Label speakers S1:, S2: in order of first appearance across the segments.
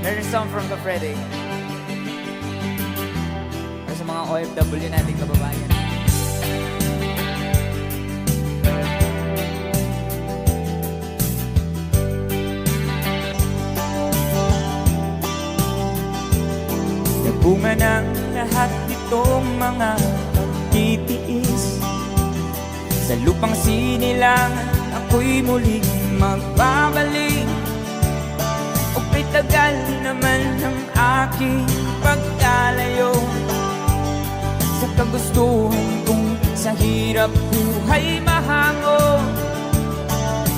S1: Here's a song from the Freddy. Para sa mga OFW nating kababayan. Bunga ng lahat itong mga pagtitiis. Sa lupang sinilangan ako'y muling magbabalik. O tagal naman ng aking pagkalayo sa kagustuhan kong sa hirap buhay mahango.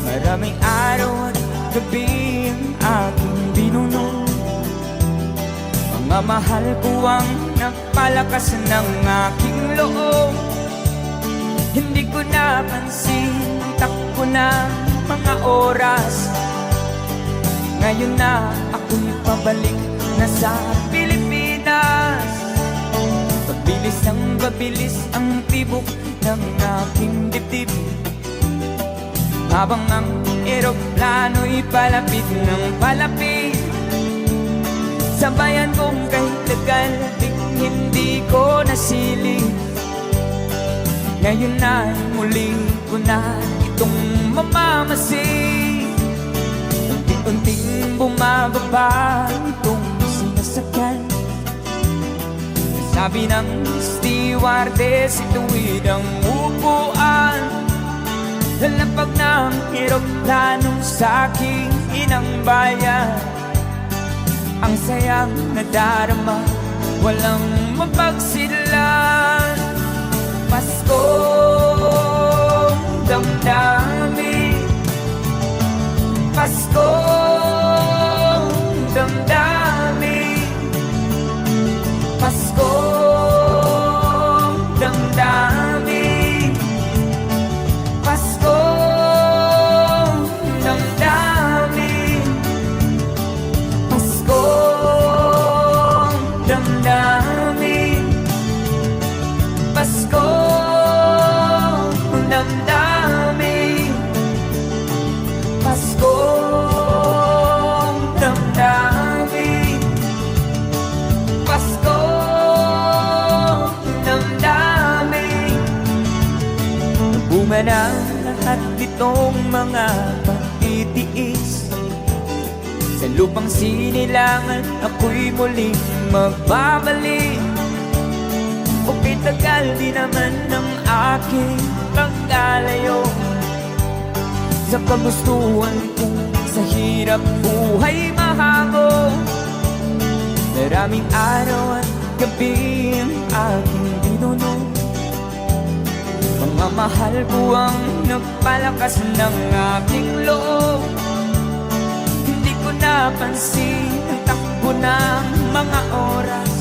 S1: Maraming araw at gabi ang aking binuno. Mga mahal ko ang nagpalakas ng aking loob. Hindi ko napansin ang takbo ng mga oras. Ngayon na ako'y pabalik na sa Pilipinas. Pabilis ang babilis ang tibok ng aking dibdib, habang ang eroplano'y palapit ng palapit. Sabayan kong kahit tagal ding hindi ko nasilip. Ngayon na muli ko na itong mamamasid. Unti-unting bumababa itong sinasakyan. Sabi ng stewardess, ituwid ang upuan. Lalapag ng eroplanong sa aking inang bayan. Ang sayang nadarama, walang mapagsidlan. Paskong damdamin, Paskong damdamin, Paskong damdamin, Paskong damdamin, Paskong damdamin, Paskong damdamin, Paskong damdamin, Paskong damdamin. Bunga ng lahat itong mga pagtitiis. Sa lupang sinilangan ako'y muling magbabalik. O tagal di naman ng aking pagkalayo sa kagustuhan kong sa hirap buhay mahango. Maraming araw at gabi ang aking binuno. Mga mahal ko ang nagpalakas ng aking loob. Hindi ko napansin ang takbo ng mga oras.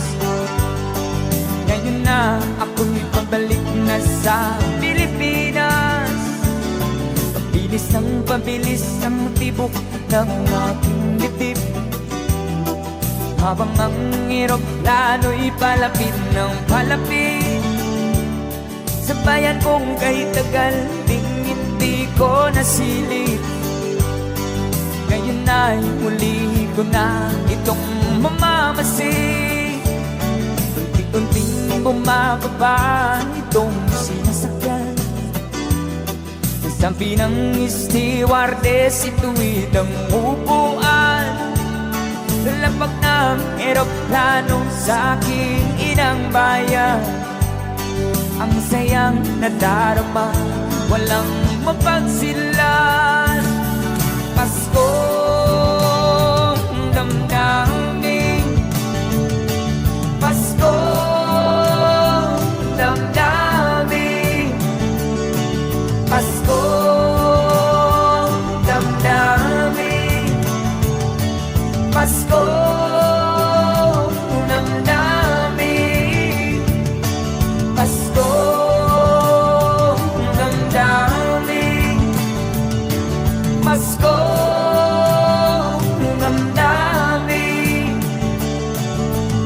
S1: Ngayon na ako'y pabalik na sa Pilipinas. Pabilis ang tibok ng aking dibdib, habang ang eroplano'y palapit ng palapit. Sabayan kong kahit tagal ding hindi ko nasilip. Ngayon na'y muli ko na itong mamamasid. Unti-unting bumababa itong sinasakyan. Sabi ng stewardess, ituwid ang upuan. Lalapag ng eroplano sa aking inang bayan. Ang sayang nadarama, walang mapagsilan. Paskong damdamin, Paskong damdamin, Paskong damdamin, Paskong damdamin, Paskong damdamin, Paskong damdamin,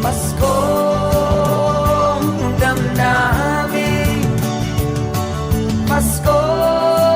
S1: Paskong damdamin, Paskong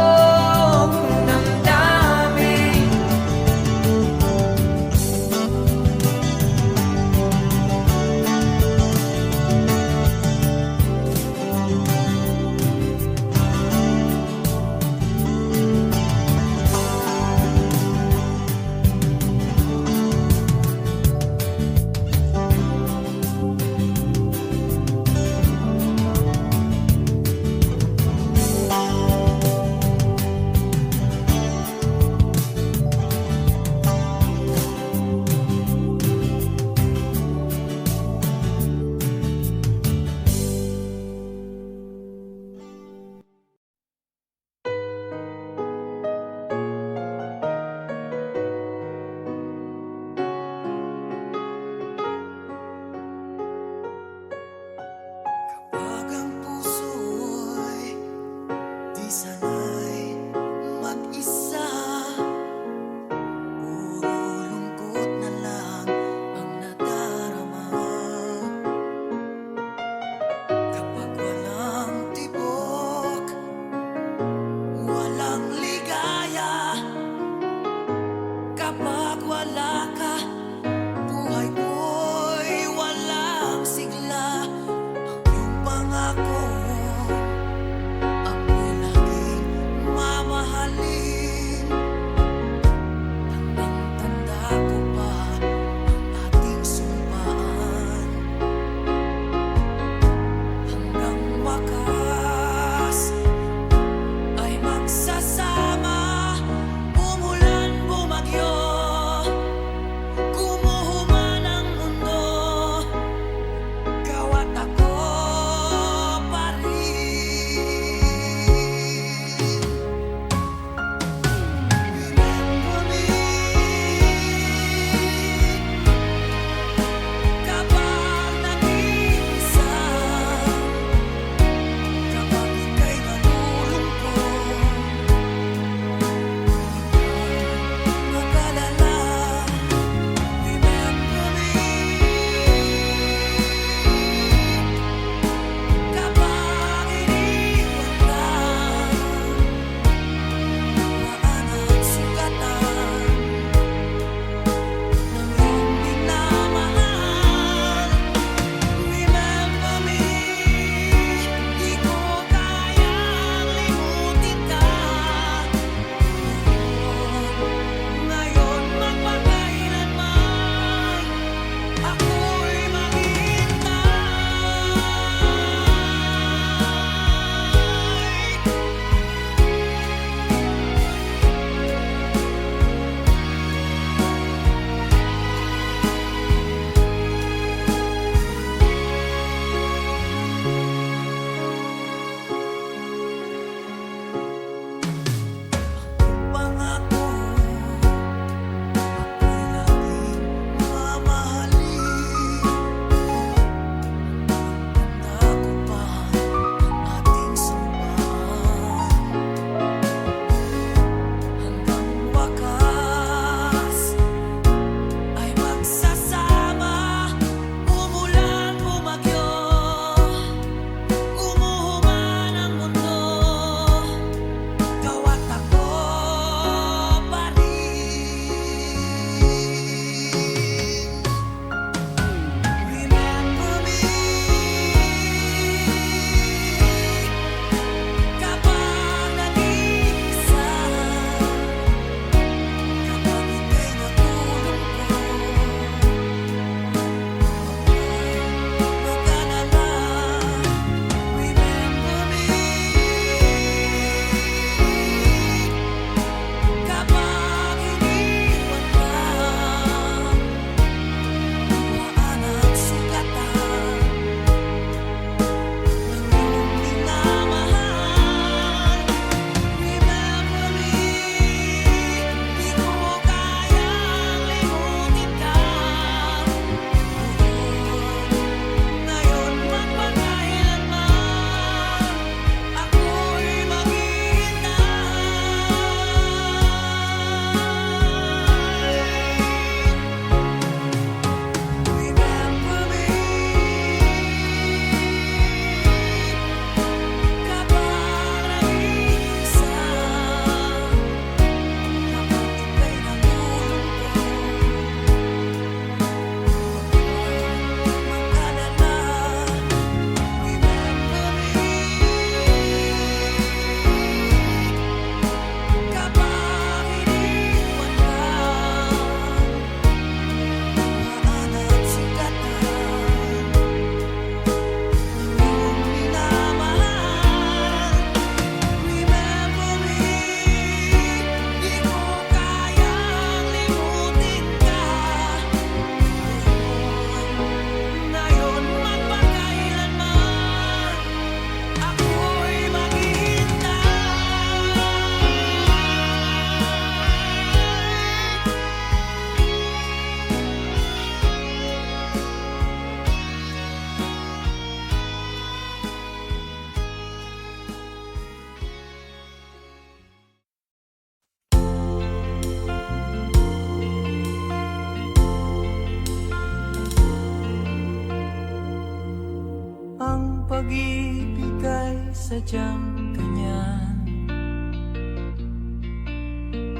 S1: pag-ibig ay sadyang ganyan.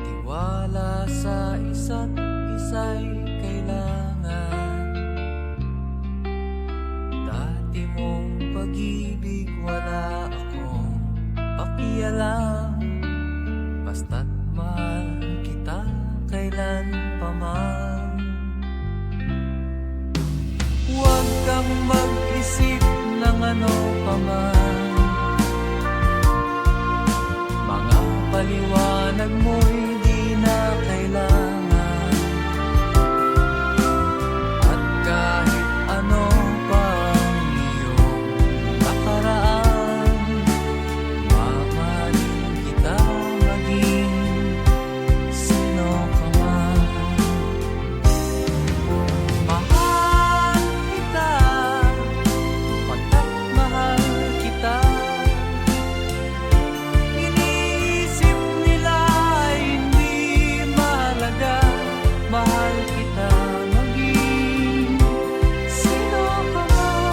S1: Tiwala sa isa't isa'y kailangan. Dati mong pag-ibig wala akong pakialam. Basta't mahal kita kailan pa man. Huwag kang mag-isip ng ano pa man. Mga paliwanag mo'y di na kailangan. At kahit ano pa ang iyong nakaraan, mamahalin kita maging sino ka man. Mahal kita, pagkat mahal kita. Iniisip nila ay hindi mahalaga. Mahal kita maging sino ka man.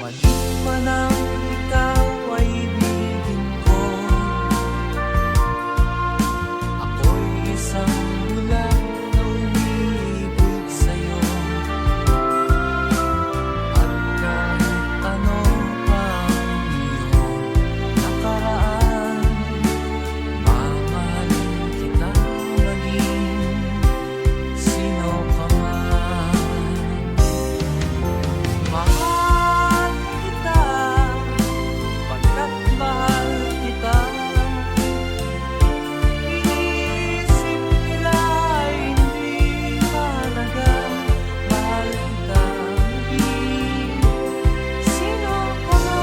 S1: Mali man ang ikaw ay ibigin ko. Ako'y isang bulag na umiibig sa'yo. At kahit ano pa ang iyong nakaraan, mamahalin kita maging sino ka man. Mahal kita, pagkat mahal kita. Iniisip nila ay hindi mahalaga. Mahal kita maging sino ka man.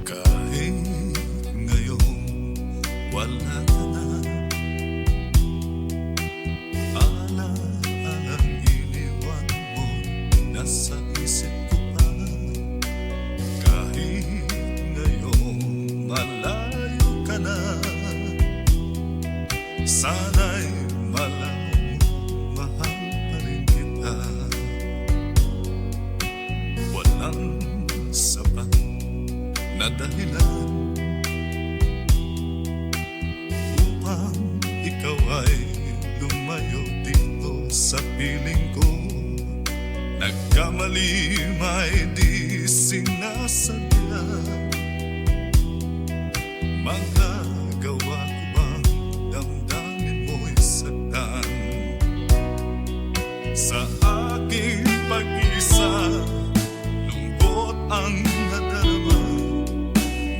S2: Kahit ngayon wala ka na, alalang iniwan mo nasa isip ko pa. Kahit ngayon malayo ka na, sana'y malaman mo mahal pa rin kita. Walang sapat na dahilan upang ikaw ay lumayo dito sa piling ko. Nagkamali may di sinasadya. Magagawa ko bang damdamin mo'y saktan? Sa aking pag-isa, lungkot ang nadarama.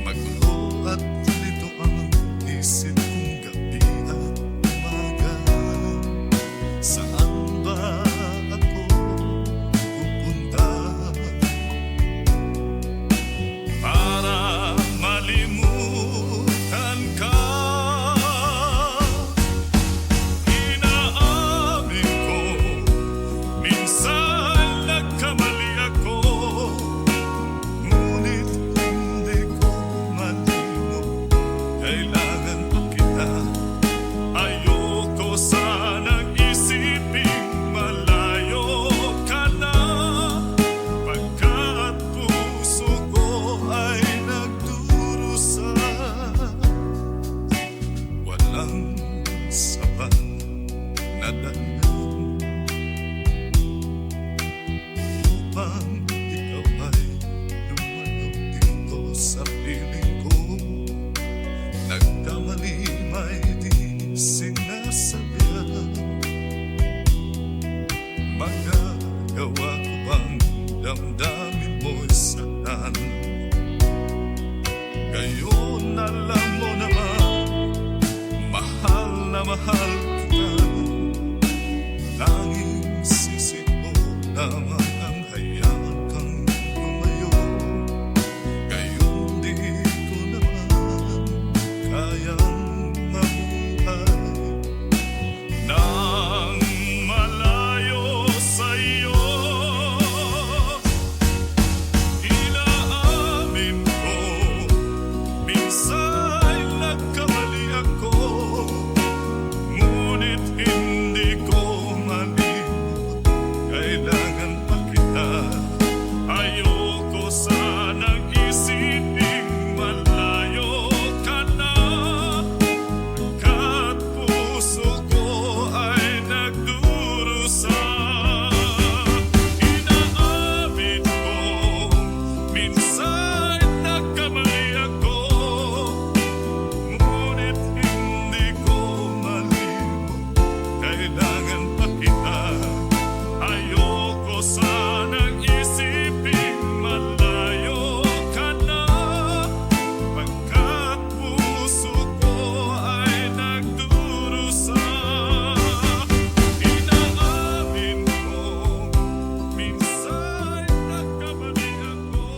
S2: Magulo at lito ang isip kong gabi at umaga. Saan ba ako pupunta? Para alam mo naman, mahal na mahal kita. Tanging sisi mo lamang ang hayaan kang lumayo. Gayon di ko naman kayang mabuhay nang malayo sa'yo. Inaamin ko, minsan nagkamali ako, ngunit hindi ko malimot, kailangan pa kita. Ayoko sanang isiping malayo ka na, kat puso ko ay nagdurusa. Inaamin ko, minsan nagkamali ako, ngunit hindi ko malimot, kailangan pa kita. Ayoko sanang isiping malayo ka na, pagkat puso ko ay nagdurusa. Inaamin ko, minsan nagkamali ako.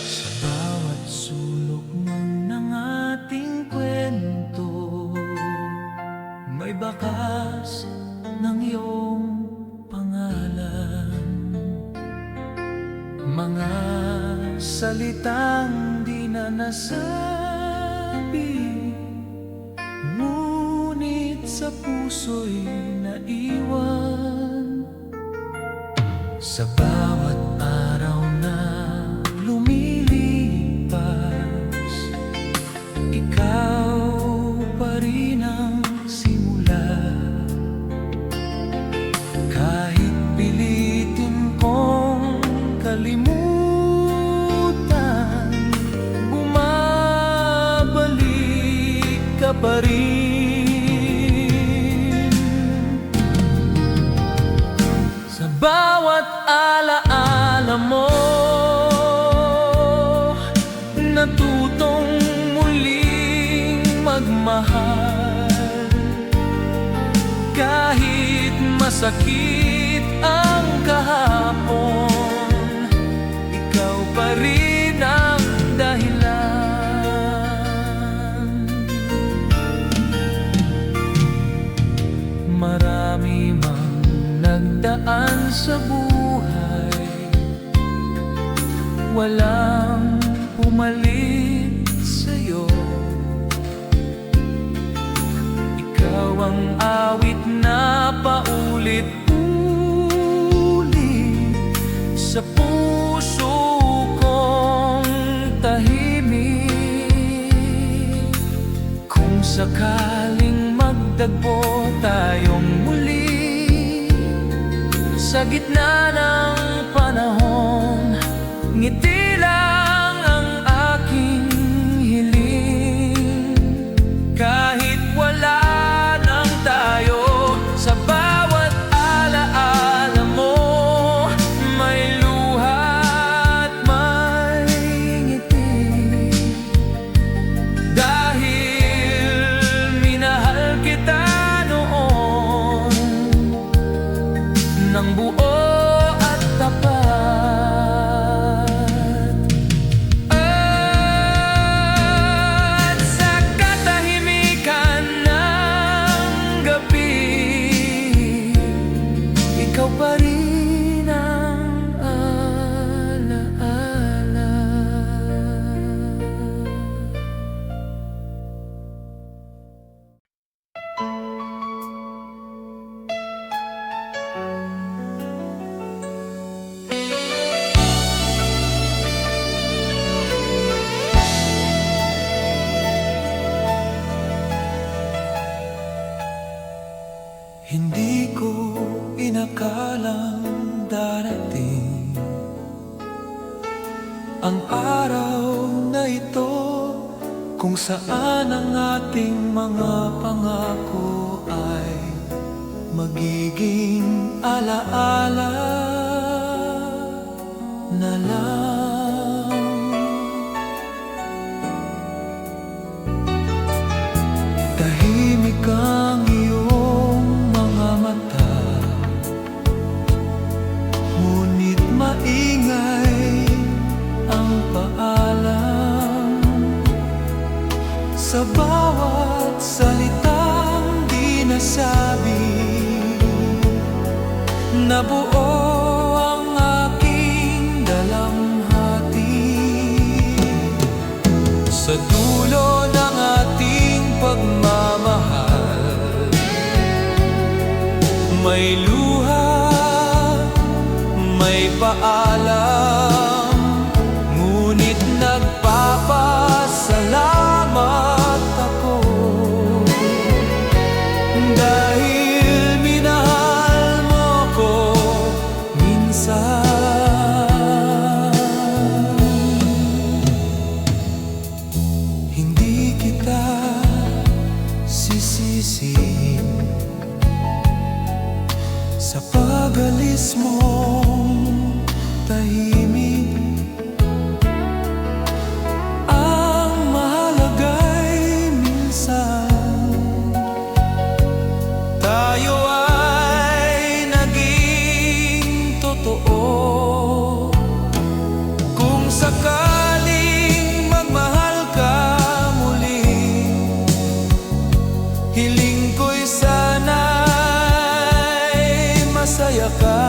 S1: Sa bawat sulok ng ating kwento, may bakas ng iyong pangalan. Mga salitang di na nasabi, ngunit sa puso'y naiwan. Sa bawat araw na lumilipas, ikaw pa rin ang simula. Kahit pilitin kong kalimutan, bumabalik ka pa rin. Sa bawat alaala mo, natutong muling magmahal. Kahit masakit ang kahapon, ikaw pa rin ang dahilan. Marami mang nagdaan sa buhay, walang pumalit sa'yo. Ikaw ang awit na paulit-ulit sa puso kong tahimik. Kung sakaling magdagpo tayong muli sa gitna ng panahon, ngiti lang ang aking hiling. Kahit wala nang tayo, sa bawat alaala mo, may luha at may ngiti. Dahil minahal kita noon ng buo at tapat.
S3: Hindi ko inakalang darating ang araw na ito kung saan ang ating mga pangako ay magiging alaala na lang. Tahimik ang iyong mga mata, ngunit maingay ang paalam sa bawat salitang di nasabi. Nabuo ang aking dalamhati sa dulo ng ating pagmamahal. May luha, may paalam, ngunit nagpapasalamat ako dahil minahal mo ko minsan. Hindi kita sisisihin sa pag-alis mong tahimik. Ang mahalaga'y minsan tayo ay naging totoo. Kung sakaling magmahal ka muli, hiling ko'y sana'y masaya ka,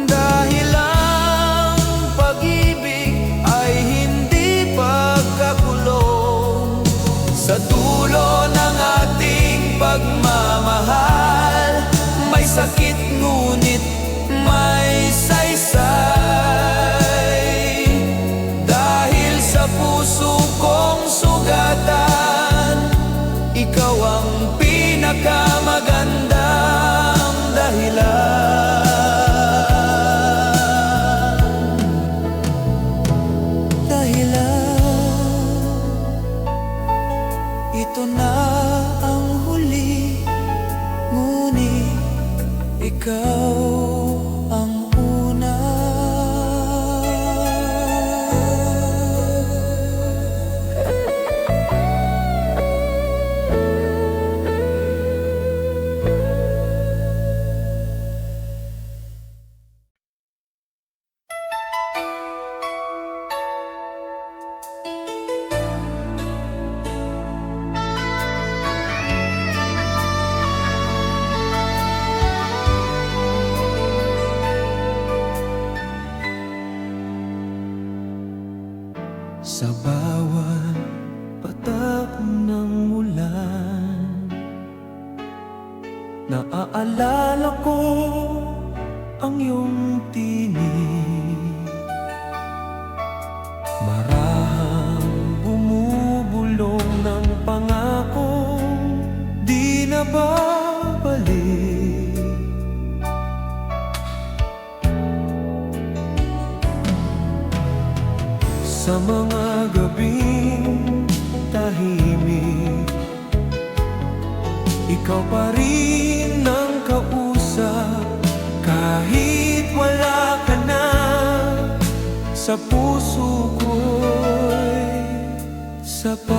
S3: dahil ang pag-ibig ay hindi pagkakulong. Sa dulo ng ating pagmamahal, may sakit ngunit may saysay. Dahil sa puso kong sugatan, ikaw ang pinakamagandang ito na ang huli, ngunit ikaw ang una. Sa bawat patak ng ulan, naaalala ko ang iyong tinig. Marahang bumubulong ng pangakong di na babalik. Sa mga gabing tahimik, ikaw pa rin ang kausap. Kahit wala ka na, sa puso ko'y sapat.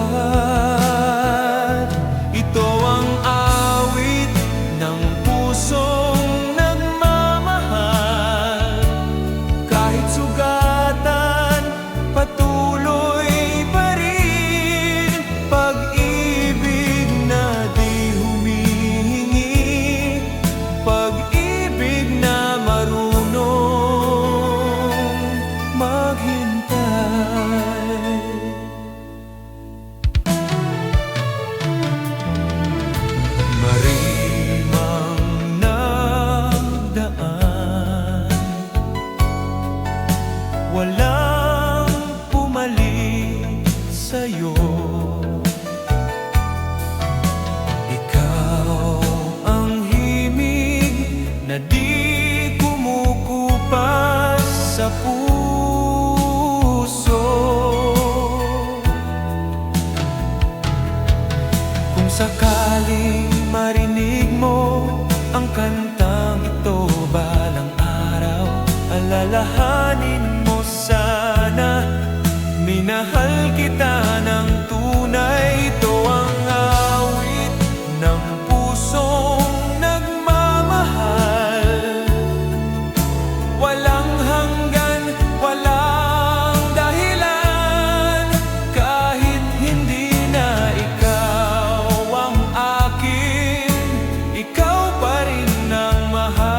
S3: Ito ang awit ng pusong nagmamahal. Kahit sugatan, patuloy pa rin. Pag-ibig na di humihingi, pag-ibig na marunong maghintay. sakaling marinig mo ang kantang ito balang araw, alalahanin mo sana, minahal kita ng tunay. Ito ang awit ng pusong nagmamahal, walang hanggan, walang dahilan. Kahit hindi na ikaw ang akin, ikaw pa rin ang mahal.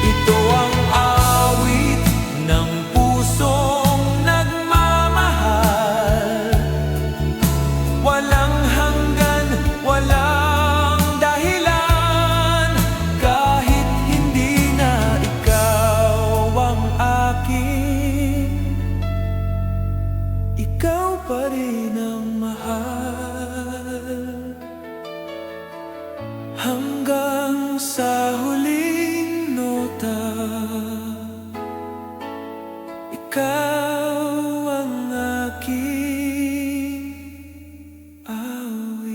S3: Ito ang awit ng pusong nagmamahal, walang hanggan, walang dahilan. Kahit hindi na ikaw ang akin, ikaw pa rin ang mahal. Hanggang sa huling nota, ikaw ang aking awit.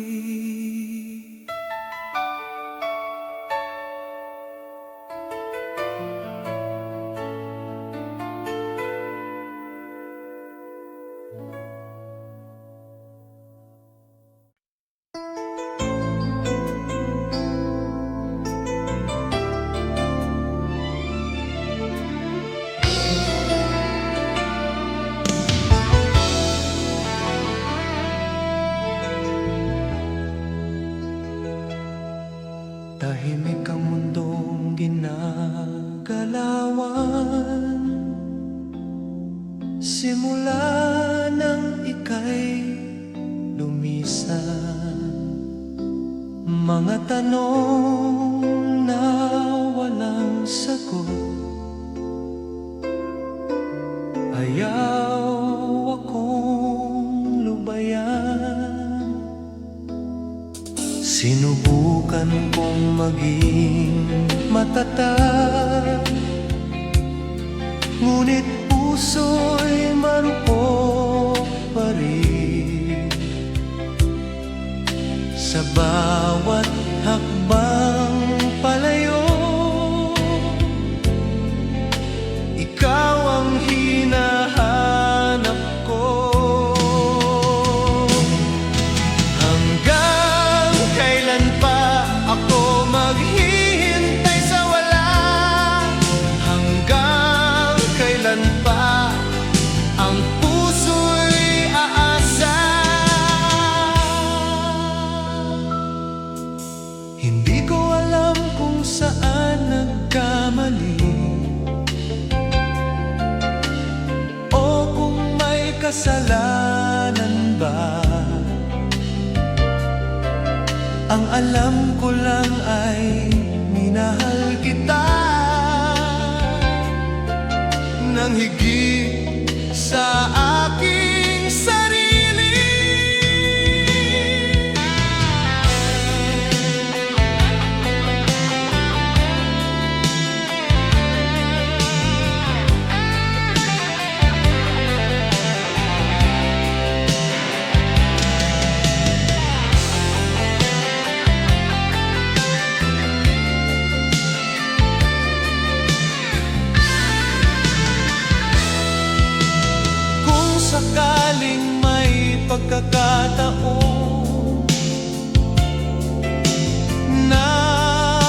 S3: Tahimik ang mundong ginagalawan, simula nang ika'y lumisan. Mga tanong na walang sagot, ayaw akong lubayan. Sinubukan kong maging matatag, ngunit puso'y marupok pa rin. Sa bawat hakbang palayo, ikaw ang hinahanap ko. Hanggang kailan pa ako maghihintay sa wala? Hanggang kailan pa ang puso'y aasa? Hindi ko alam kung saan nagkamali, o kung may kasalanan ba. Ang alam ko lang ay minahal kita nang higit sa aking sarili. Kung sakaling may pagkakataon na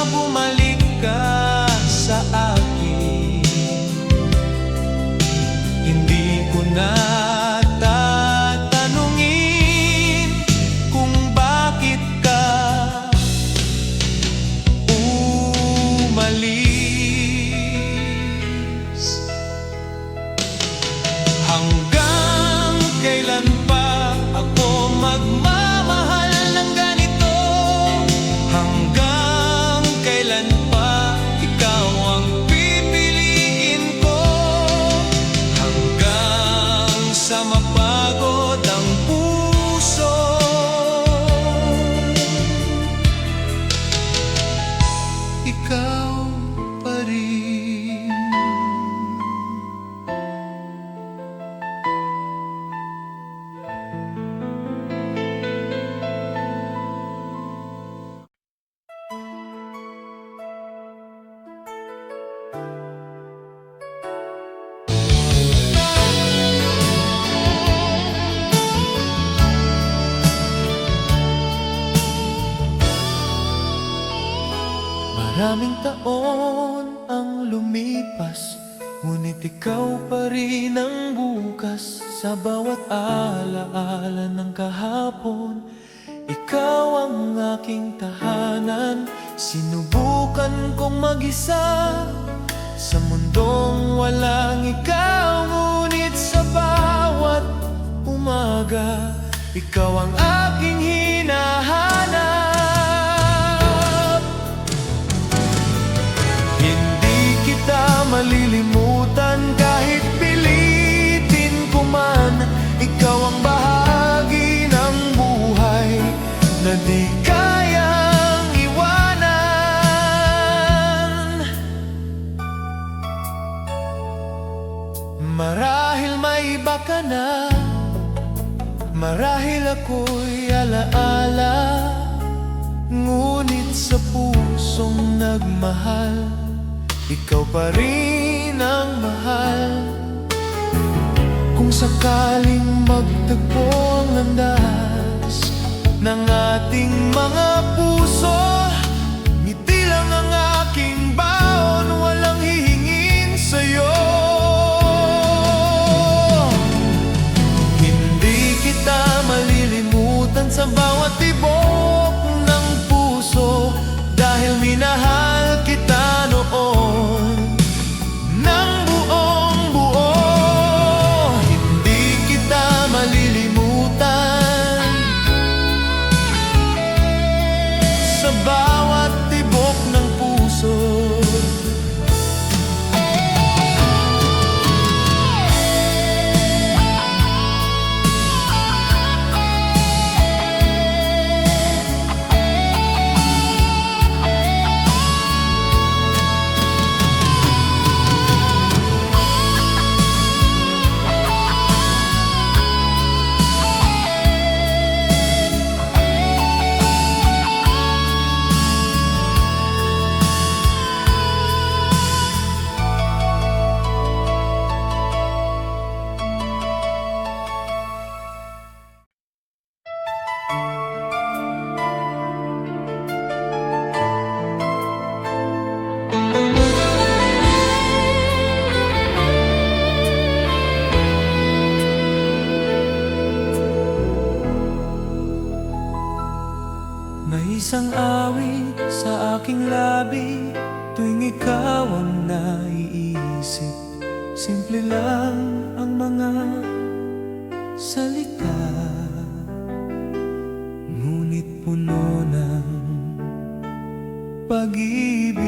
S3: bumalik ka sa akin, hindi ko na tatanungin kung bakit ka umalis. Hanggang kailan pa ako Maraming taon ang lumipas, ngunit ikaw pa rin ang bukas. Sa bawat alaala ng kahapon, ikaw ang aking tahanan. Sinubukan kong mag-isa sa mundong walang ikaw, ngunit sa bawat umaga, ikaw ang aking hinahanap. Hindi kita malilimutan kahit pilitin ko man. Ikaw ang bahagi ng buhay na di kayang iwanan. Marahil may iba ka na, marahil ako'y alaala, ngunit sa pusong nagmahal, ikaw pa rin ang mahal. Kung sakaling magtagpo ang landas ng ating mga puso, ngiti lang ang aking baon, walang hihingin sa'yo. Sa bawat tibok ng puso, dahil minahal kita noon ng buong buo. Hindi kita malilimutan sa bawat tibok ng puso. May isang awit sa aking labi tuwing ikaw ang naiisip. Simple lang ang mga salita, ngunit puno ng pag-ibig.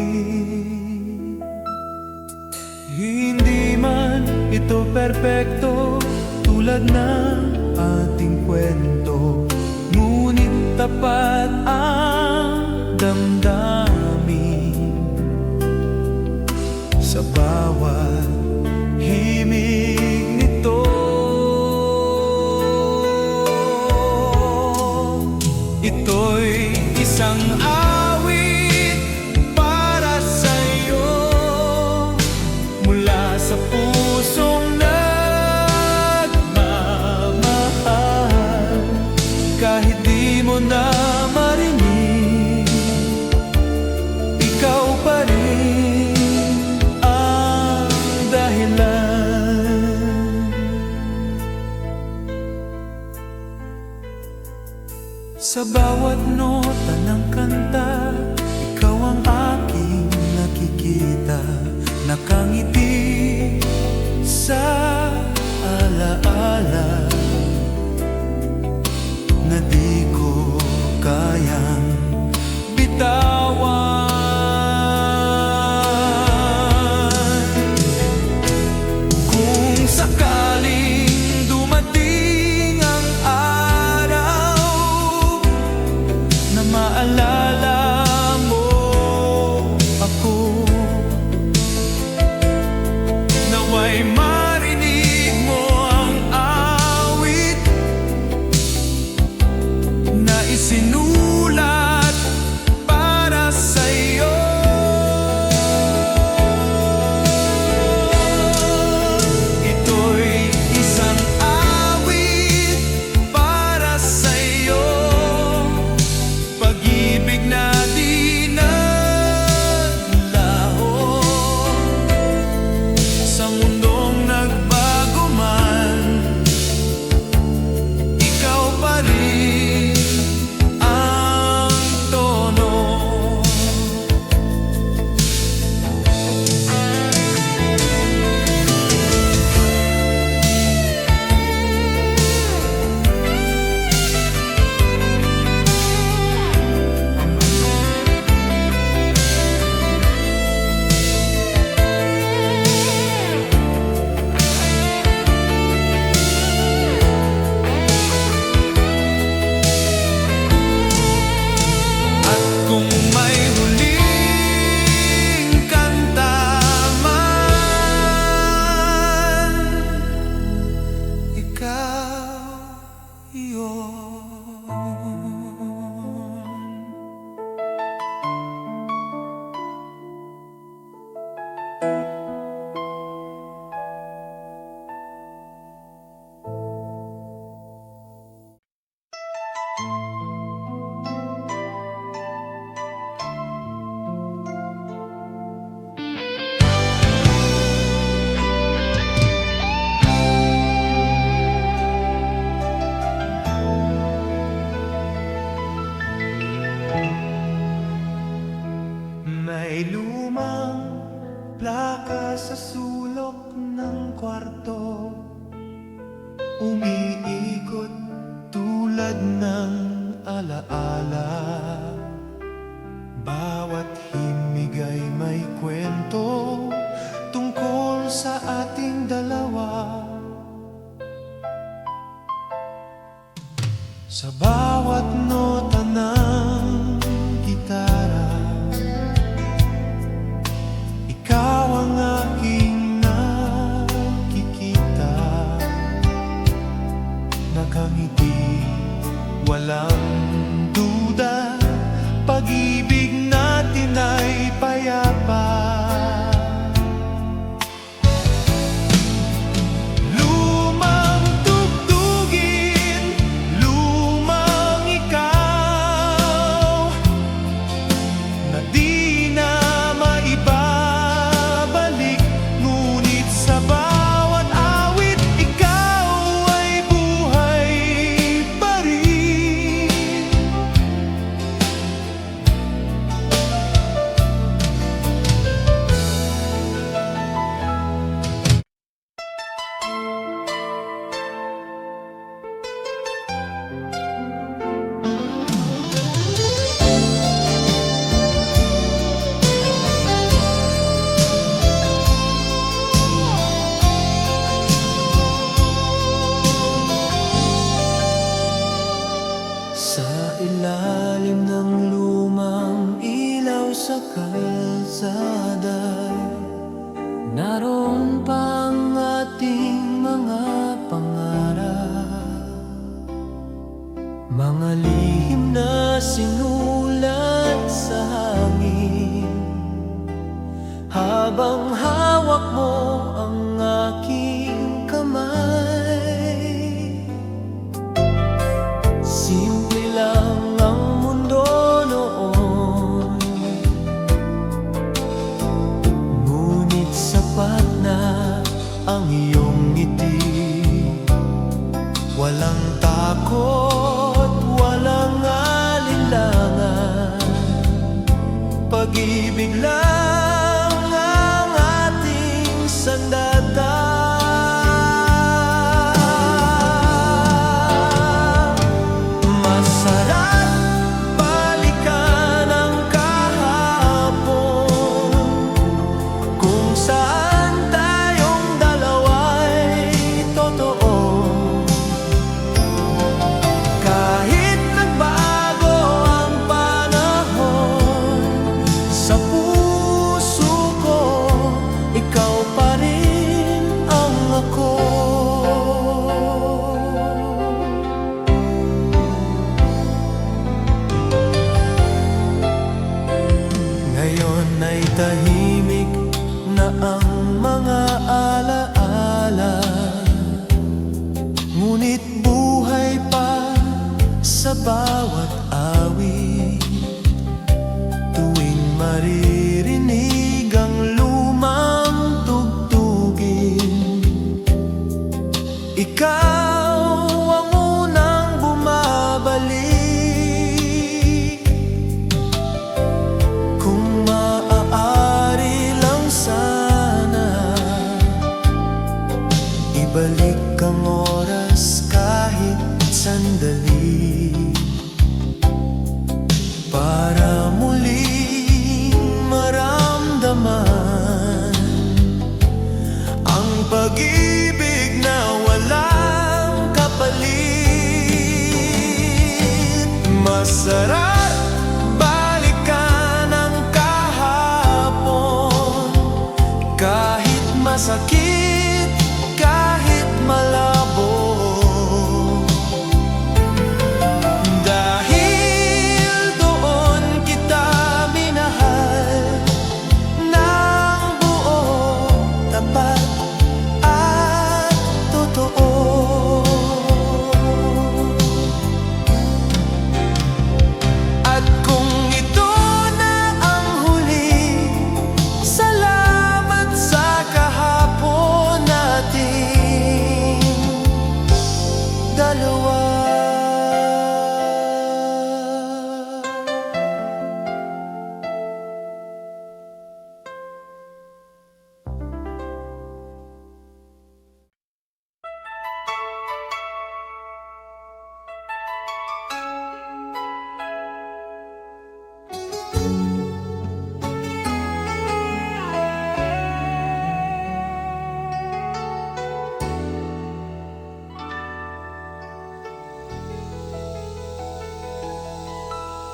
S3: Hindi man ito perpekto tulad ng ating kwento, ngunit tapat ang damdamin sa bawat himig nito. Ito'y isang awit para sa'yo, mula sa pusong nagmamahal. Kahit di mo na marinig, ikaw pa rin ang dahilan. Sa bawat nota ng kanta, ikaw ang aking nakikita. Nakangiti sa alaala na di ko kayang bitawan. Kung sakaling dumating ang araw na maalala mo ako, naway marinig mo ang May lumang plaka sa sulok ng kwarto, umiikot tulad ng alaala. Bawat himig ay may kwento tungkol sa ating dalawa. Sa bawat nota ng gitara, ikaw ang aking nakikita. Nakangiti, walang duda, pag-ibig natin ay payapa. Lumang tugtugin, lumang ikaw, na di na maibabalik. Ngunit sa bawat awit, ikaw ay buhay pa rin. Sa ilalim ng lumang ilaw sa kalsada, naroon pa ang ating mga pangarap, mga lihim na sinulat sa hangin. Habang hawak mo ang aking kamay, simple lang ang mundo noon, ngunit sapat na ang iyong ngiti. Walang takot, walang alinlangan, pag-ibig lang ang ating sandata. Masarap balikan ang kahapon, kung saan tayong dalawa'y totoo. Kahit nagbago ang panahon, sa puso ko ikaw pa rin ang ako. Ngayon ay tahimik na ang mga alaala, ngunit buhay pa sa bawat awit. Tuwing maririnig ang lumang tugtugin, ikaw ang unang bumabalik. Kung maaari lang sana, ibalik ang oras kahit sandali, para muling maramdaman ang pag-ibig na walang kapalit. Masarap balikan ang kahapon, kahit masakit, kahit malabo. Dahil doon kita minahal ng buo, tapat at totoo. At kung ito na ang huli, salamat sa kahapon.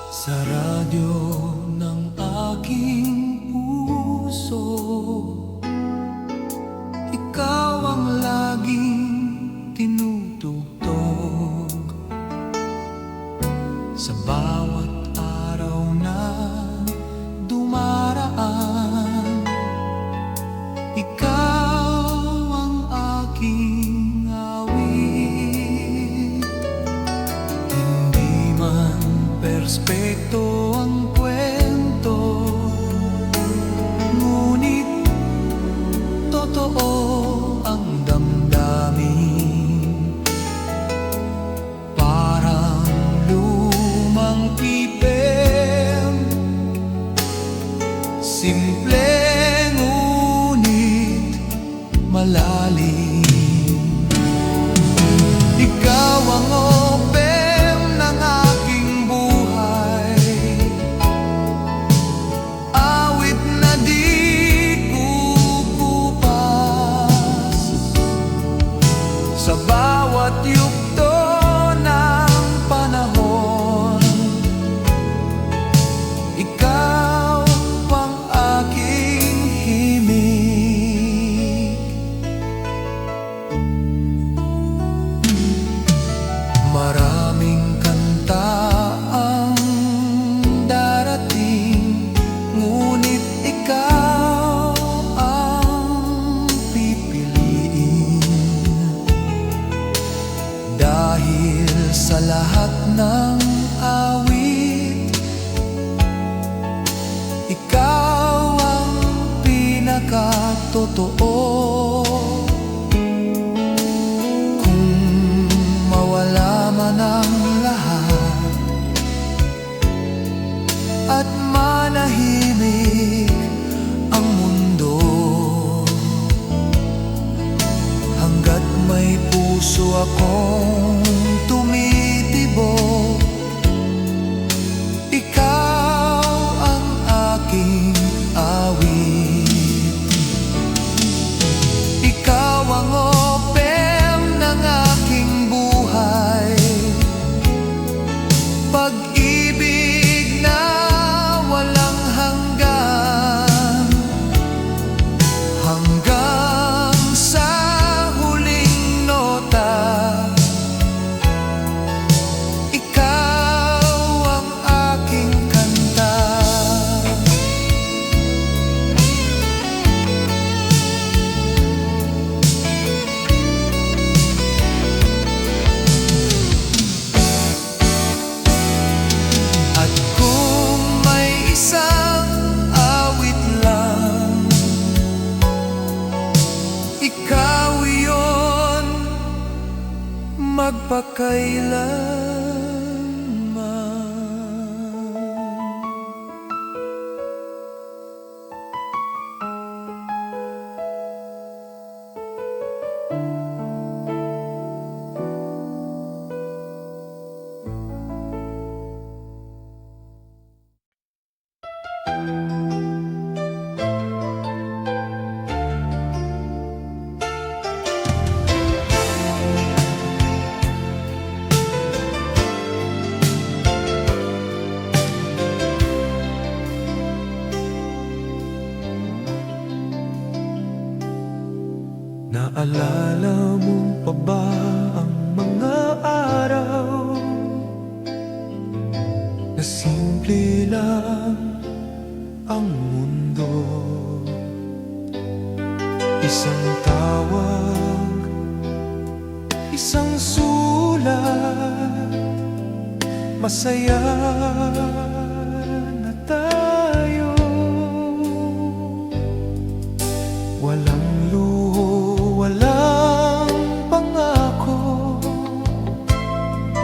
S3: Sa radyo ng aking puso, ikaw ang laging tinutugtog. Sa bawat araw na dumaraan, ikaw ang aking awit. Hindi man perspekto ang kwento, ngunit totoo ang damdamin. Parang lumang pipem, simple ngunit malalim. Ikaw ang opem ng aking buhay, awit na di kukupas. Sa bawat yugto ng panahon, ikaw ang aking himig. Maraming kanta ang darating, ngunit ikaw ang pipiliin. Dahil sa lahat ng awit, ikaw ang pinakatotoo. Kung mawala man ang lahat at manahimik ang mundo, hanggat may puso akong tumitibok, ikaw ang aking awit. Ikaw ang opem ng aking buhay, pag-ibig na walang hanggan, hanggang sa huling nota. Ikaw ang aking kanta. At kung may isang awit lang, ikaw iyon magpakailanman. Naalala mo pa ba ang mga araw na simple lang ang mundo? Isang tawag, isang sulat, masaya na tayo. Walang luho, walang pangako,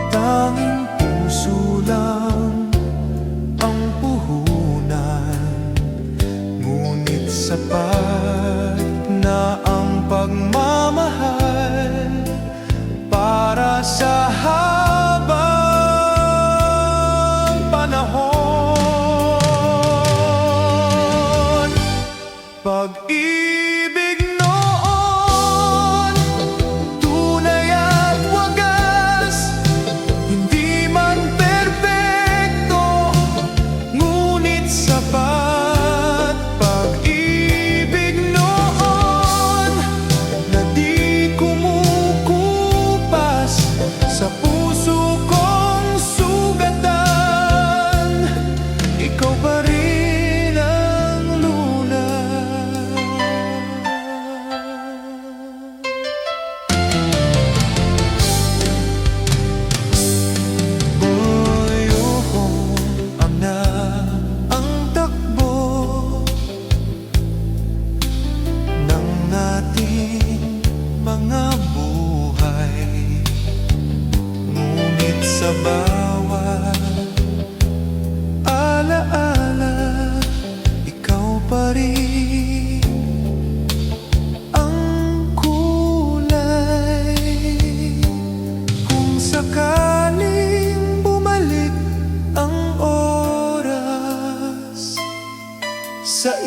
S3: tanging puso lang ang puhunan. Ngunit sapat na ang pagmamahal para sa habang panahon.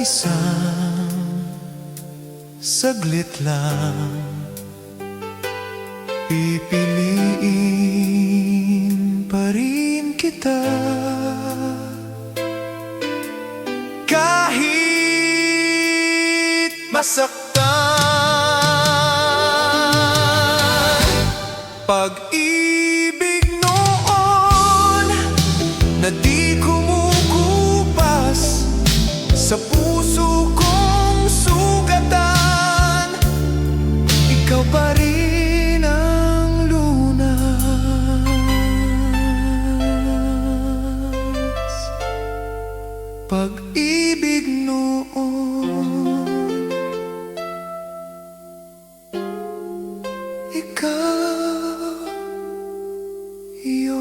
S3: isang saglit lang pipiliin pa rin kita. Kahit masaktan, pag-ibig noon na di kumukupas sa puso kong sugatan, ikaw pa rin ang lunas. Pag-ibig noon, ikaw yun.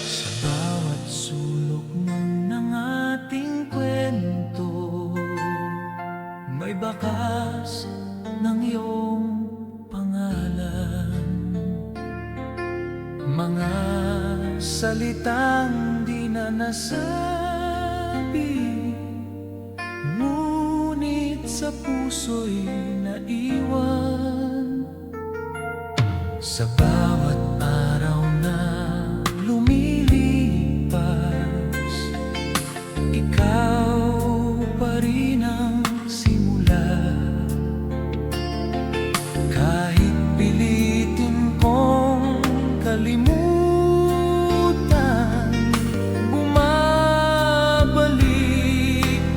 S3: Sa bawat sulok ng ating kwento, may bakas ng iyong pangalan. Mga salitang di na nasabi, ngunit sa puso'y naiwan. Sa bawat araw na lumilipas, ikaw pa rin ang simula. Kahit pilitin kong kalimutan, bumabalik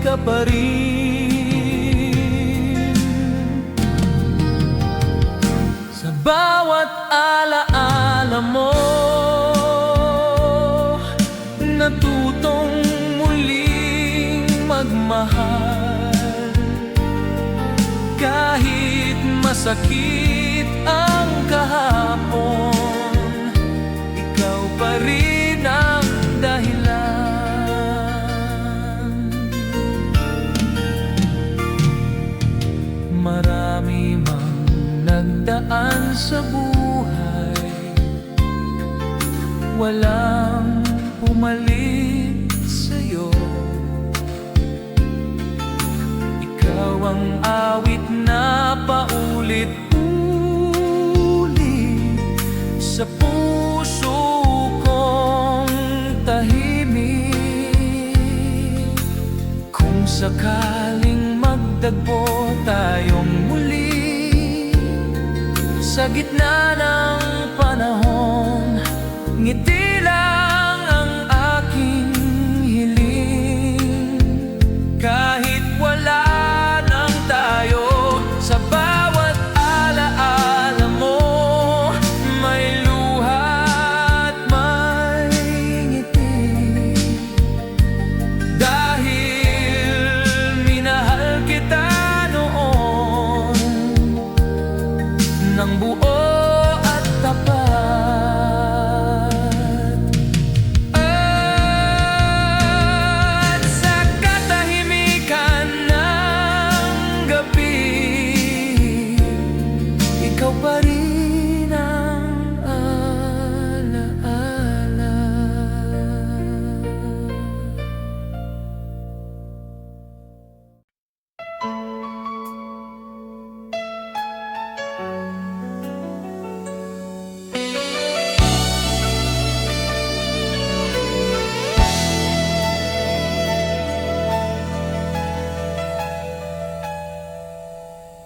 S3: ka pa rin. Sa bawat alaala mo, natutong muling magmahal. Kahit masakit ang kahapon, ikaw pa rin ang dahilan. Marami mang nagdaan sa buhay, walang pumalit sa'yo. Ikaw ang awit na paulit-ulit sa puso kong tahimik. Kung sakaling magdagpo tayong muli sa gitna ng panahon, ngiti lang ang aking hiling. Kahit wala nang tayo, sa bawat alaala mo, may luha at may ngiti. Dahil minahal kita noon ng buo at tapat. At sa katahimikan ng gabi, ikaw pa rin ang alaala.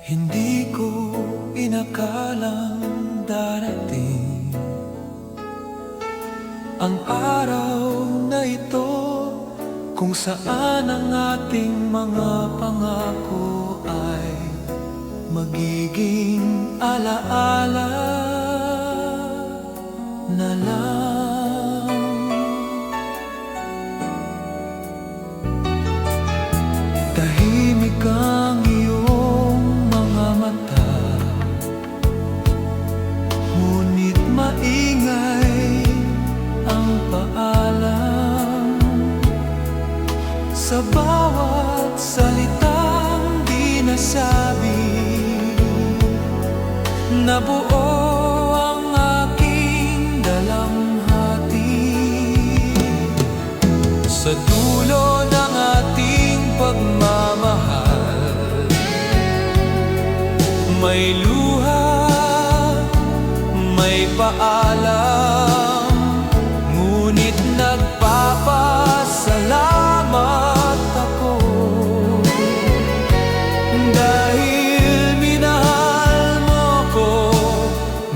S3: Hindi ko inakalang darating ang araw na ito, kung saan ang ating mga pangako ay magiging alaala na lang. Tahimik ang iyong mga mata, nabuo ang aking dalamhati. Sa dulo ng ating pagmamahal, may luha, may paalam, ngunit nagpapasalamat ako dahil minahal mo ko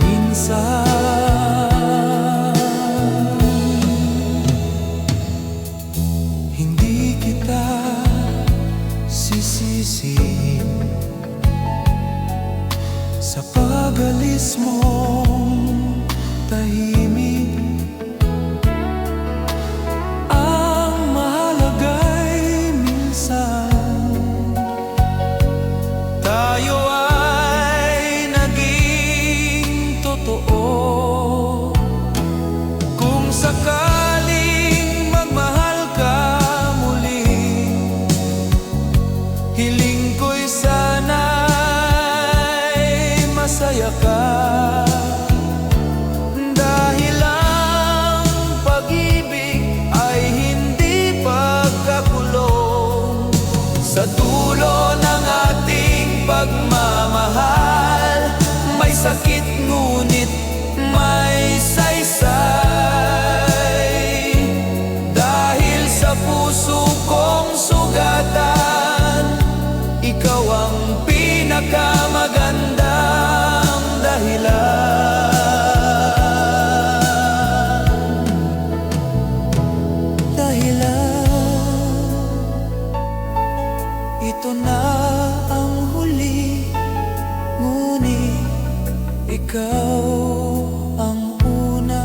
S3: minsan. Hindi kita sisisihin sa pag-alis mong tahimik. Ang mahalaga'y minsan tayo ay naging totoo. Kung sakaling magmahal ka muli, hiling ko'y sana'y masaya ka. Dahil ang pag-ibig ay hindi pagkakulong. Sa dulo ng ating pagmamahal, may sakit ngunit may saysay. Dahil sa puso kong sugatan, ikaw ang pinakamagandang dahilan. Ito na ang huli, ngunit ikaw ang una.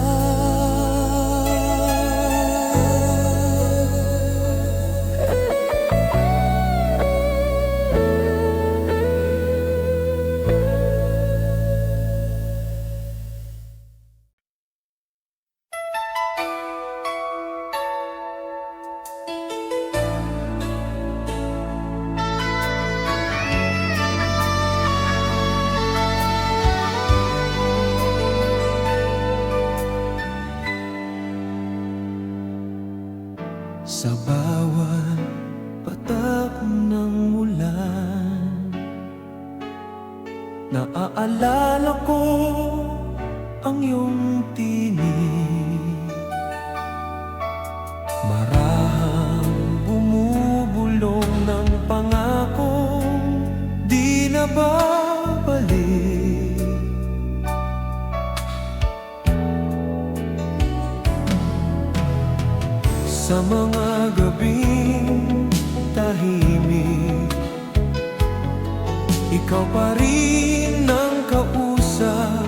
S3: Sa bawat patak ng ulan, naaalala ko ang iyong tinig. Marahang bumubulong ng pangakong di na babalik. Sa mga gabing tahimik, ikaw pa rin ang kausap.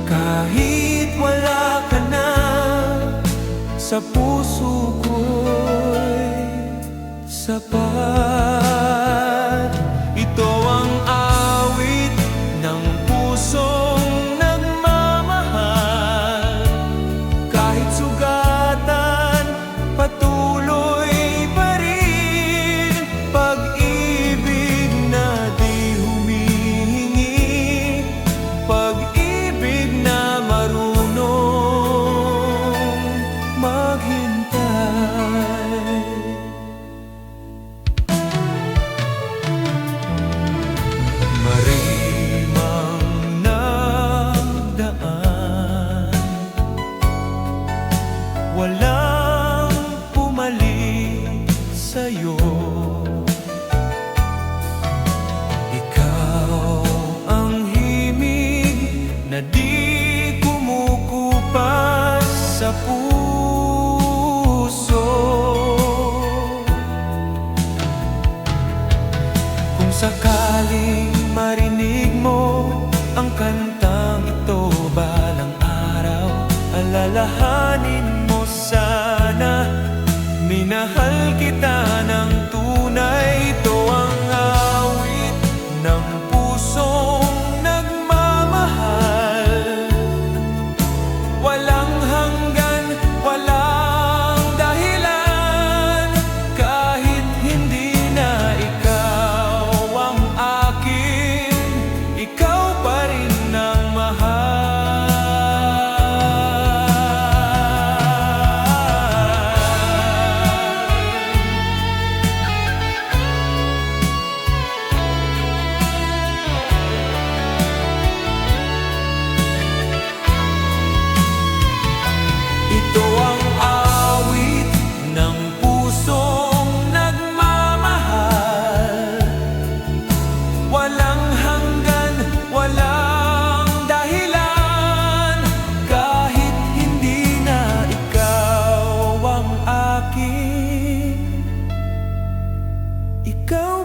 S3: Kahit wala ka na, sa puso ko'y sapat. Ito ang awit ng pusong nagmamahal. Kahit sugatan, patuloy pa rin. Pag-ibig na di humihingi, pag-ibig na marunong maghintay. Marimang nagdaan, walang pumalit sa'yo. Ikaw ang himig na di kumukupas sa puso. Kung sakaling marinig mo ang kantang ito balang araw, alalahanin mo sana, minahal kita ng tunay. Ito ang awit ng pusong nagmamahal. Walang hanggan, walang dahilan. Kahit hindi na ikaw ang akin, ikaw pa rin ang mahal.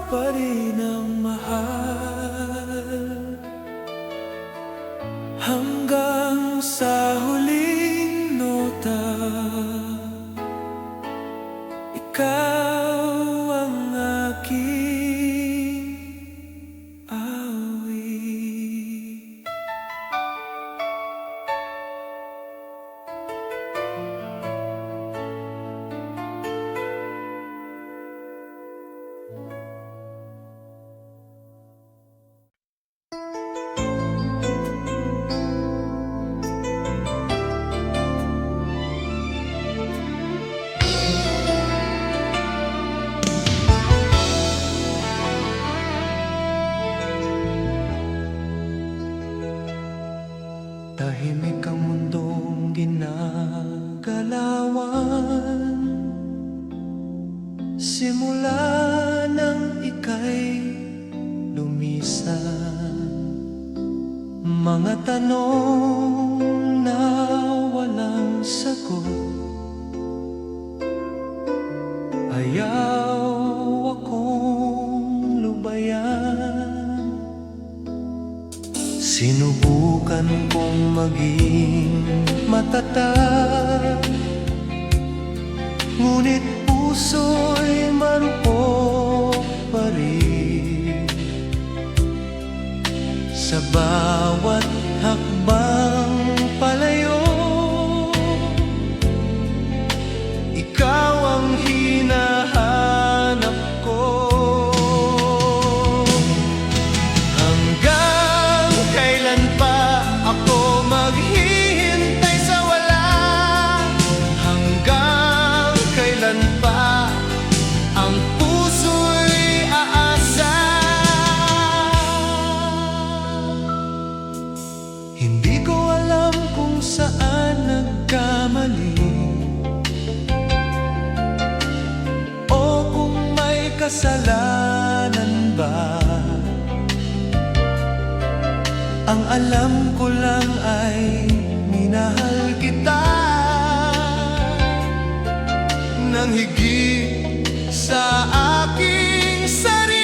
S3: pa rin ang mahal, hanggang sa huling nota. Ikaw ang aking awit. Tahimik ang mundong ginagalawan, simula nang ika'y lumisan. Mga tanong na walang sagot, ayaw akong lubayan. Sinubukan kong maging matatag, ngunit puso'y marupok pa rin. Sa bawat hakbang palayo, ikaw ang hinahanap ko. Hanggang kailan pa ako maghihintay sa wala? Hanggang kailan pa ang puso'y aasa? Hindi ko alam kung saan nagkamali, o kung may kasalanan ba. Ang alam ko lang ay minahal kita nang higit sa aking sarili.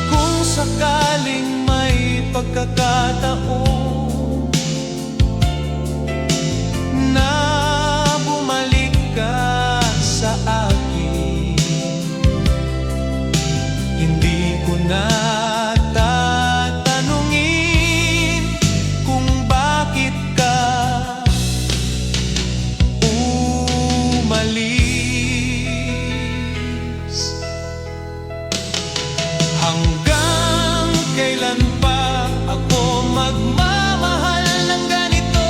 S3: Kung sakaling may pagkakataon na bumalik ka sa akin, hindi ko na tatanungin kung bakit ka umalis. Hanggang kailan pa ako magmamahal ng ganito?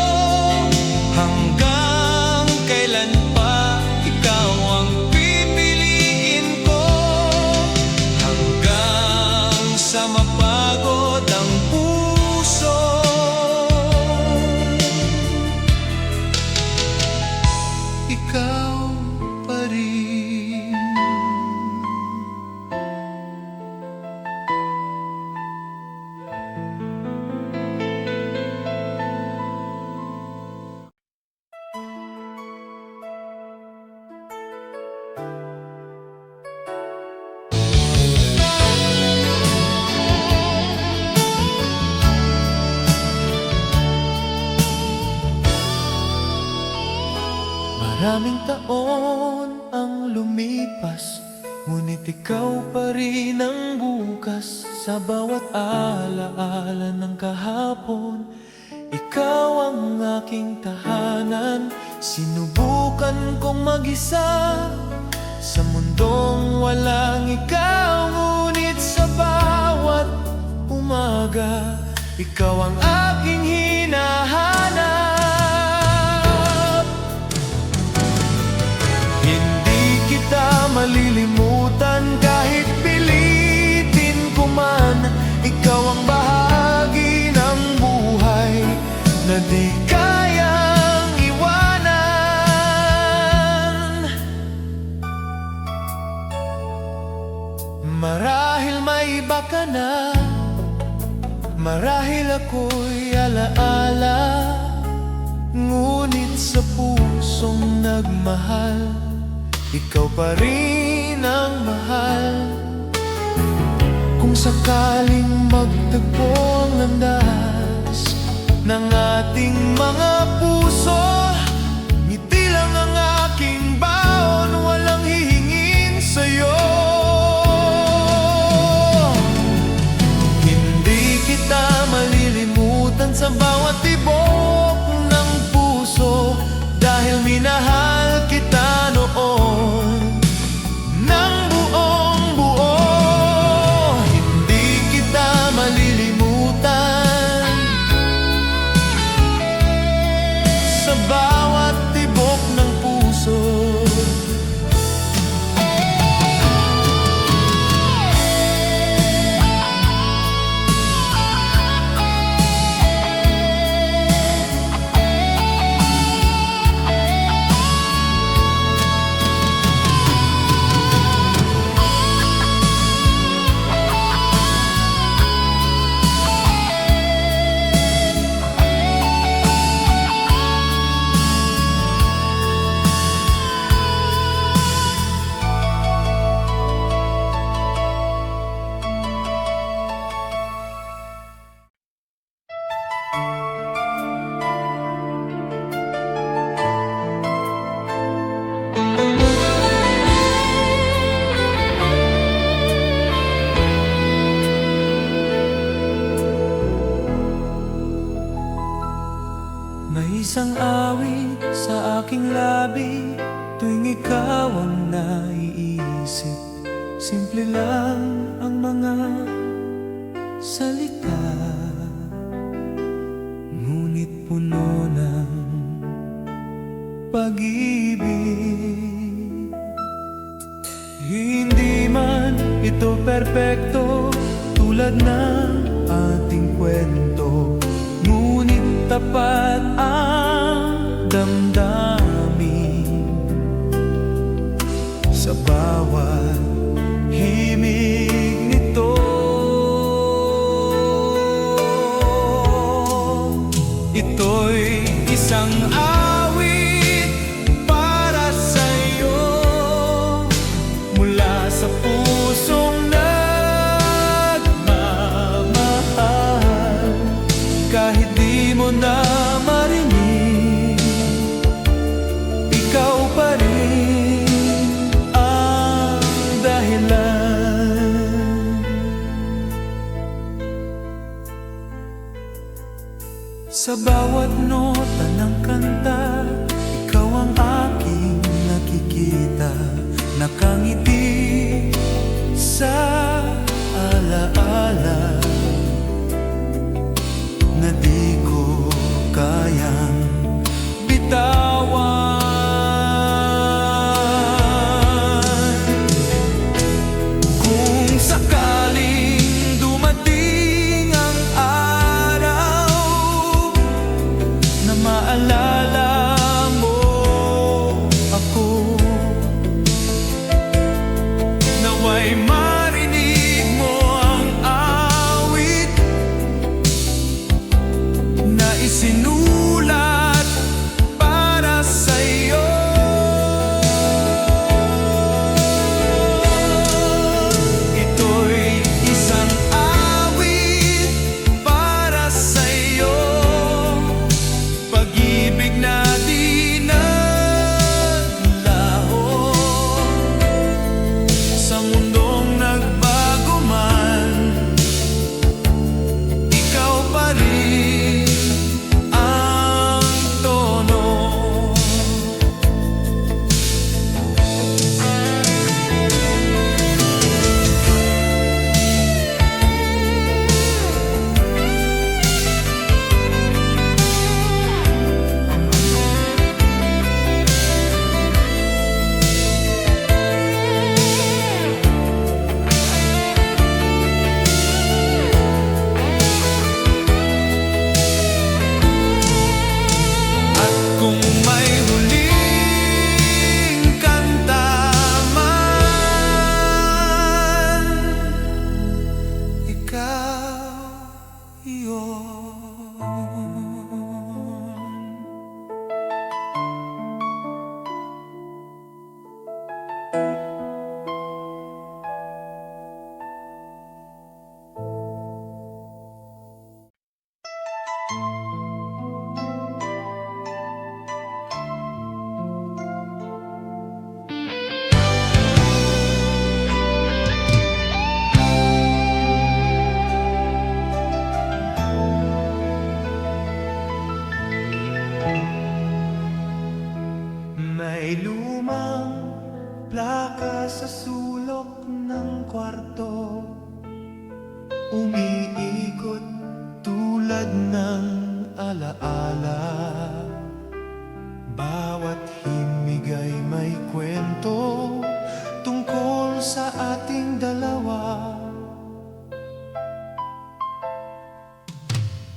S3: Hanggang kailan pa ikaw ang pipiliin ko? Hanggang sa mapagod ang puso, ikaw pa rin. Maraming taon ang lumipas, ngunit ikaw pa rin ang bukas. Sa bawat alaala ng kahapon, ikaw ang aking tahanan. Sinubukan kong mag-isa sa mundong walang ikaw, ngunit sa bawat umaga, ikaw ang aking hinahanap. Hindi kita malilimutan kahit pilitin ko man, ikaw ang bahagi na di kayang iwanan. Marahil may iba ka na, marahil ako'y alaala, ngunit sa pusong nagmahal, ikaw pa rin ang mahal. Kung sakaling magtagpo ang landas ng ating mga puso, ngiti lang ang aking baon, walang hihingin sa'yo. Hindi kita malilimutan sa bawat tibok ng puso, dahil minahal kita noon ng buong buo. Hindi kita malilimutan sa bawat tibok ng puso. May isang awit sa aking labi tuwing ikaw ang naiisip. Simple lang ang mga salita, ngunit puno ng pag-ibig. Hindi man ito perpekto tulad ng ating kwento, ngunit tapat ang damdamin sa bawat himig nito. Ito'y isang awit para sa'yo, mula sa pusong nagmamahal. Kahit di mo na marinig, ikaw pa rin ang dahilan. Sa bawat nota ng kanta, ikaw ang aking nakikita, nakangiti sa alaala na di ko kayang bitawan. Kung sakaling dumating ang araw na maalala mo ako, naway marinig mo ang May lumang plaka sa sulok ng kwarto, umiikot tulad ng alaala. Bawat himig ay may kwento tungkol sa ating dalawa.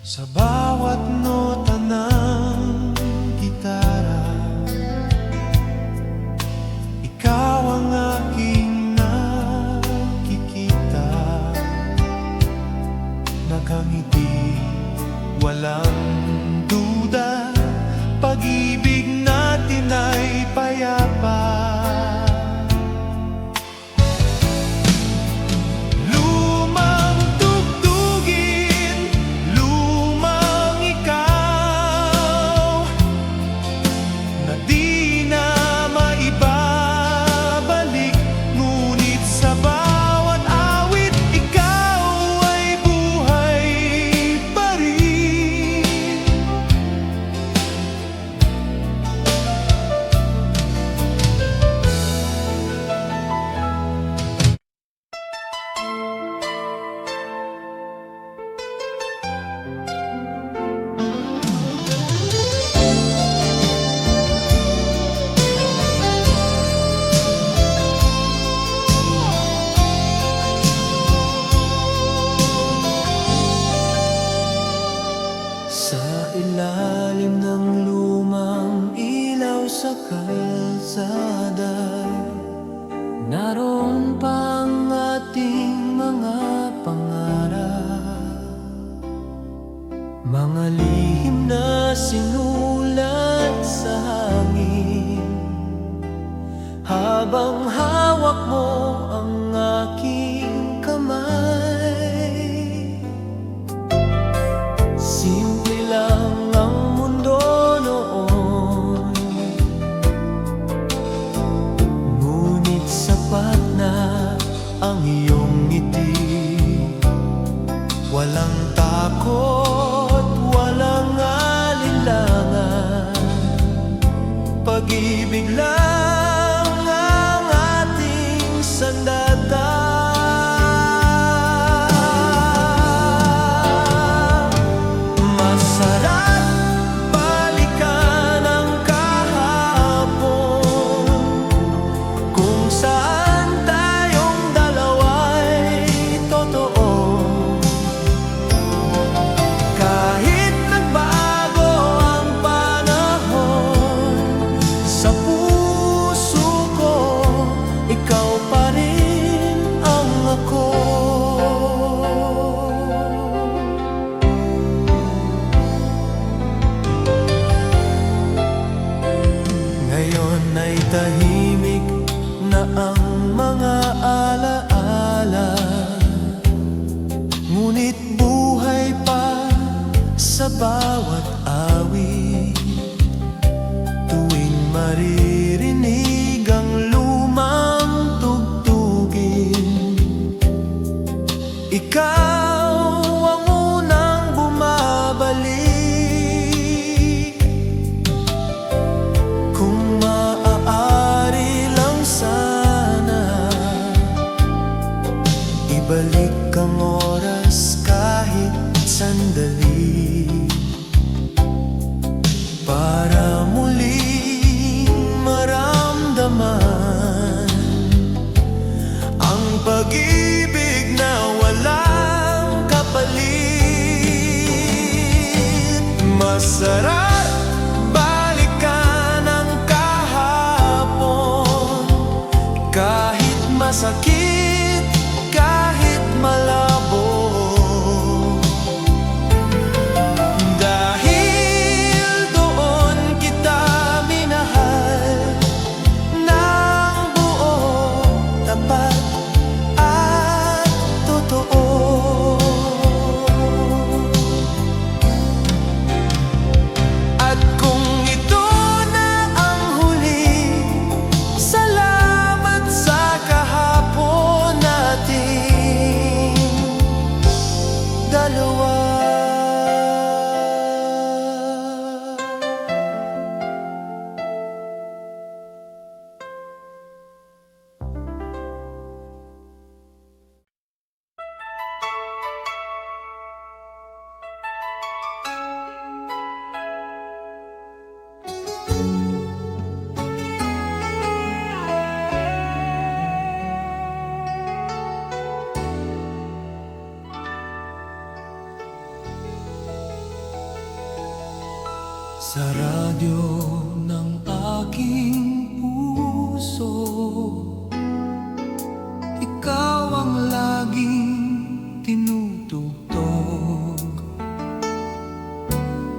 S3: Sa bawat nota ng gitara, ikaw ang aking nakikita. Nakangiti, walang duda, pag-ibig natin ay payapa. Lumang tugtugin, lumang ikaw, na di na maibabalik. Ngunit sa bawat awit, ikaw ay buhay pa rin. Sa ilalim ng lumang ilaw sa kalsada, naroon pa ang ating mga pangarap, mga lihim na sinulat sa hangin. Habang hawak mo ang aking kamay, simple lang ang mundo noon, ngunit sapat na ang iyong ngiti. Walang takot, walang alinlangan, pag-ibig lang ang ating sandata. Masarap balikan ang kahapon, kung saan tayong dalawa'y totoo. Kahit nagbago ang panahon, sa puso ko ikaw pa rin ang ako. Ngayon ay tahimik na ang mga alaala, ngunit buhay pa sa bawat awit. Tuwing maririnig ang lumang tugtugin, ikaw ang unang bumabalik. Kung maaari lang sana, ibalik ang oras kahit sandali, para muling maramdaman ang pag-ibig na walang kapalit. Masarap balikan ang kahapon, kahit masakit, kahit malabo. Sa radyo ng aking puso, ikaw ang laging tinutugtog.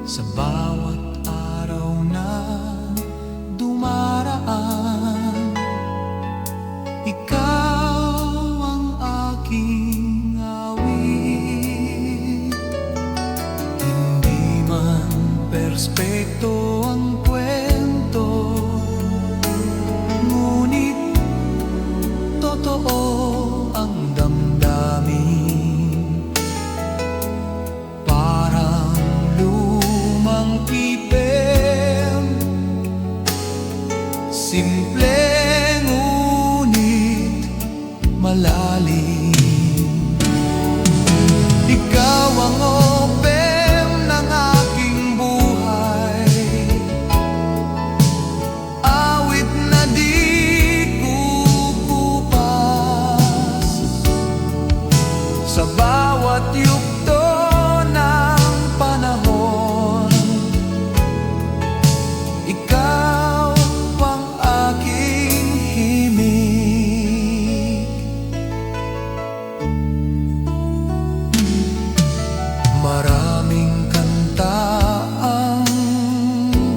S3: Sa bawat araw na dumaraan, ikaw ang aking awit. Hindi man perspekto ang kwento, ngunit totoo ang damdamin. Parang lumang pipem, simple ngunit malalim. Ikaw ang opem ng aking buhay, awit na di kukupas. Sa bawat yugto ng panahon, ikaw ang aking himig. Maraming kanta ang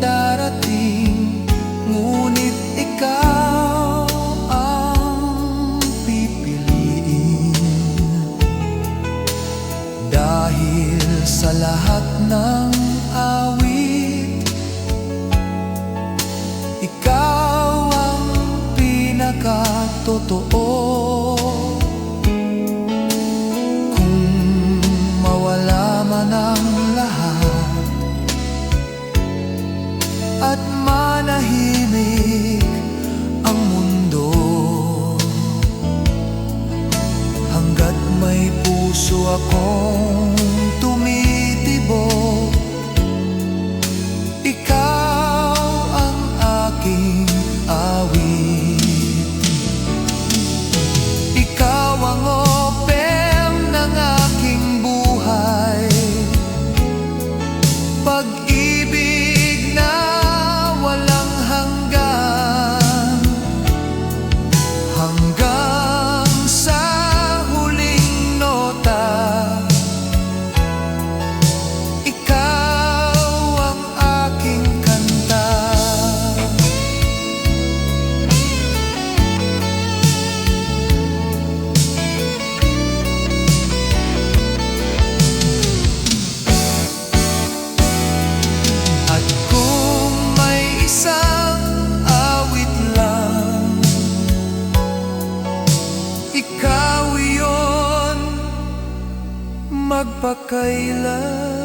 S3: darating, ngunit ikaw ang pipiliin. Dahil sa lahat ng awit, ikaw ang pinakatotoo. Kung mawala man ang lahat at manahimik ang mundo, hanggat may puso akong tumitibok, ikaw ang aking awit. Ikaw ang opem ng aking buhay, pag-ibig na walang hanggan, hanggang sa huling nota. Ikaw ang aking kanta. At kung may isang awit lang, ikaw iyon magpakailanman.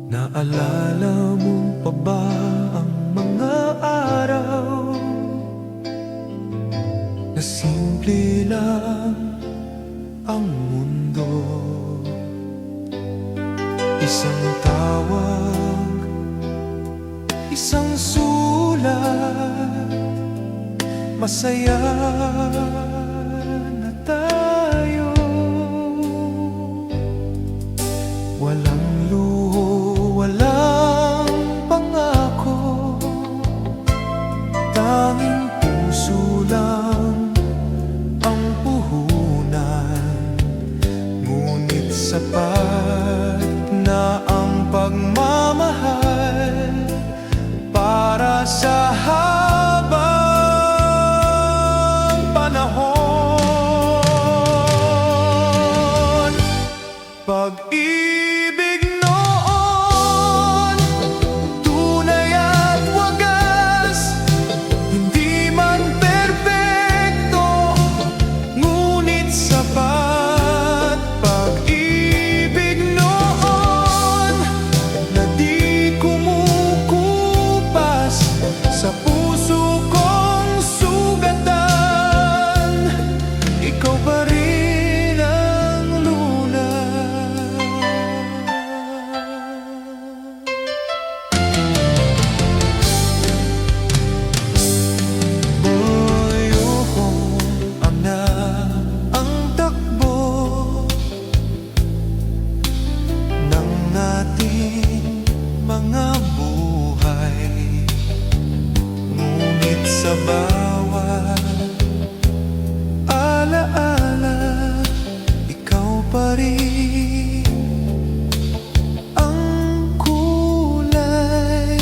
S3: Naalala mo pa ba ang mga araw na simple lang ang mundo? Isang tawag, isang sulat, masaya na tayo. Walang luho, walang pangako, tanging puso lang ang puhunan. Ngunit sapat na ang pagmamahal para sa habang panahon. Pag-ibig noon, tunay at wagas, hindi Sa bawat alaala, ikaw pa rin ang kulay.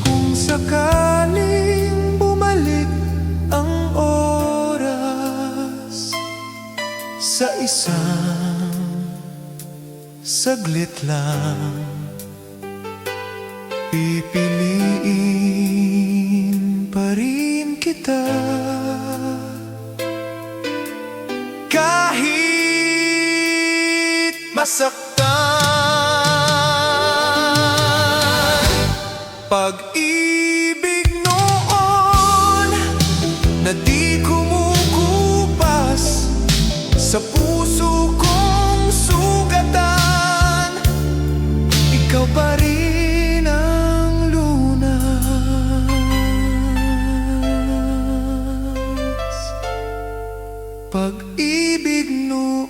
S3: Kung sakaling bumalik ang oras sa isang saglit lang, pipiliin pa rin kita. Kahit masaktan, pag-ibig noon na di kumukupas sa puso kong sugatan, ikaw pa rin ang lunas. Pag-ibig noon,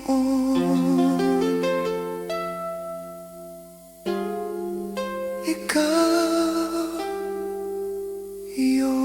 S3: ikaw yun.